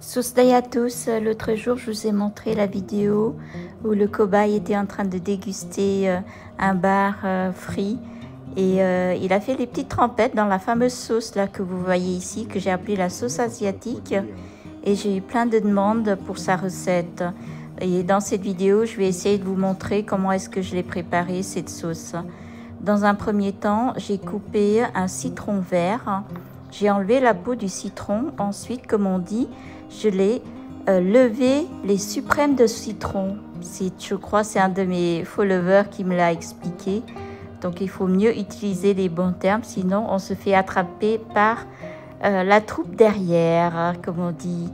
Sousday à tous, l'autre jour je vous ai montré la vidéo où le cobaye était en train de déguster un bar frit et il a fait les petites trempettes dans la fameuse sauce là que vous voyez ici, que j'ai appelée la sauce asiatique, et j'ai eu plein de demandes pour sa recette. Et dans cette vidéo je vais essayer de vous montrer comment est-ce que je l'ai préparée, cette sauce. Dans un premier temps, j'ai coupé un citron vert. J'ai enlevé la peau du citron. Ensuite, comme on dit, je l'ai levé les suprêmes de citron. Je crois c'est un de mes followers qui me l'a expliqué. Donc, il faut mieux utiliser les bons termes, sinon on se fait attraper par la troupe derrière, comme on dit.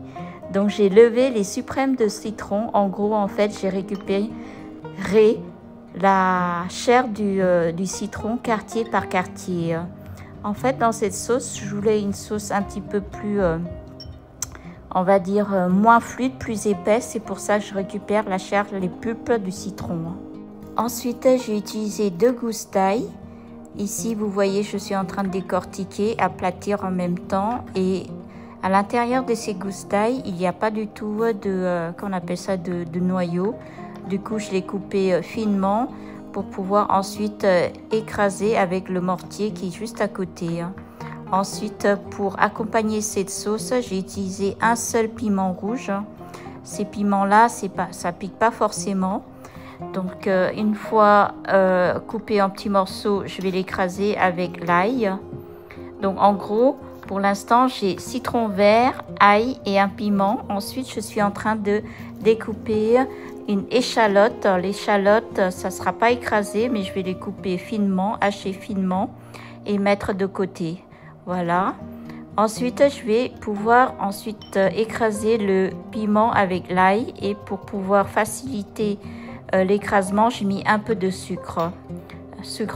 Donc, j'ai levé les suprêmes de citron. En gros, en fait, j'ai récupéré la chair du citron quartier par quartier. En fait, dans cette sauce, je voulais une sauce un petit peu plus, on va dire, moins fluide, plus épaisse. C'est pour ça que je récupère la chair, les pulpes du citron. Ensuite, j'ai utilisé 2 gousses d'ail. Ici, vous voyez, je suis en train de décortiquer, aplatir en même temps. Et à l'intérieur de ces gousses d'ail, il n'y a pas du tout qu'on appelle ça, de noyau. Du coup, je l'ai coupé finement pour pouvoir ensuite écraser avec le mortier qui est juste à côté. Ensuite, pour accompagner cette sauce, j'ai utilisé un seul piment rouge. Ces piments-là, ça pique pas forcément. Donc, une fois coupé en petits morceaux, je vais l'écraser avec l'ail. Donc, en gros, pour l'instant, j'ai citron vert, ail et un piment. Ensuite, je suis en train de découper une échalote. L'échalote, ça ne sera pas écrasé, mais je vais les couper finement, hacher finement et mettre de côté. Voilà. Ensuite, je vais pouvoir écraser le piment avec l'ail, et pour pouvoir faciliter l'écrasement, j'ai mis un peu de sucre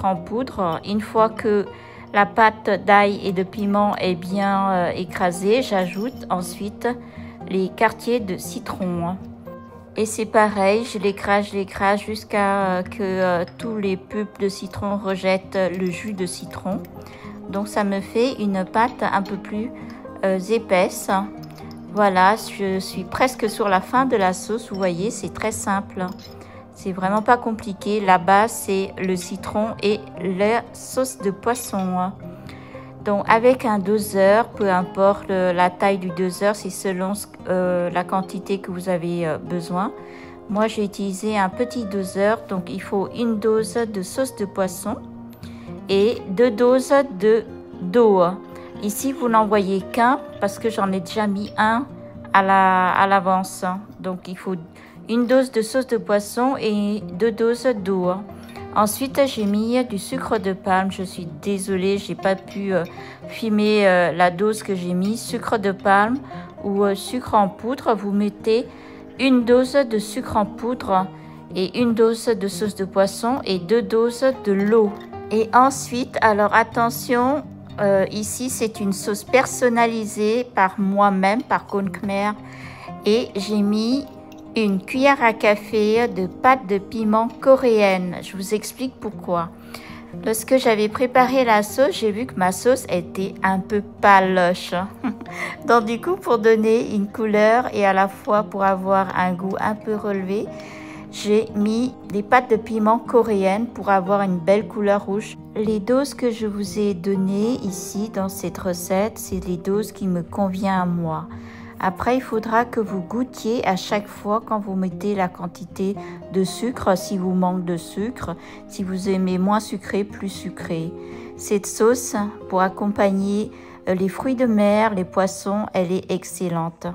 en poudre. Une fois que la pâte d'ail et de piment est bien écrasée, j'ajoute ensuite les quartiers de citron. Et c'est pareil, je l'écrase jusqu'à que tous les pulpes de citron rejettent le jus de citron. Donc ça me fait une pâte un peu plus épaisse. Voilà, je suis presque sur la fin de la sauce. Vous voyez, c'est très simple. C'est vraiment pas compliqué. La base, c'est le citron et la sauce de poisson. Donc avec un doseur, peu importe la taille du doseur, c'est selon la quantité que vous avez besoin. Moi, j'ai utilisé un petit doseur, donc il faut une dose de sauce de poisson et 2 doses d'eau. Ici, vous n'en voyez qu'un parce que j'en ai déjà mis un à l'avance. Donc, il faut une dose de sauce de poisson et 2 doses d'eau. Ensuite, j'ai mis du sucre de palme. Je suis désolée, j'ai pas pu filmer la dose que j'ai mis. Sucre de palme ou sucre en poudre. Vous mettez une dose de sucre en poudre et une dose de sauce de poisson et 2 doses de l'eau. Et ensuite, alors attention, ici c'est une sauce personnalisée par moi-même, par Cône Khmer, et j'ai mis une cuillère à café de pâte de piment coréenne. Je vous explique pourquoi. Lorsque j'avais préparé la sauce, j'ai vu que ma sauce était un peu paloche. Donc du coup, pour donner une couleur et à la fois pour avoir un goût un peu relevé, j'ai mis des pâtes de piment coréennes pour avoir une belle couleur rouge. Les doses que je vous ai données ici dans cette recette, c'est les doses qui me conviennent à moi. Après, il faudra que vous goûtiez à chaque fois quand vous mettez la quantité de sucre, si vous manque de sucre, si vous aimez moins sucré, plus sucré. Cette sauce, pour accompagner les fruits de mer, les poissons, elle est excellente.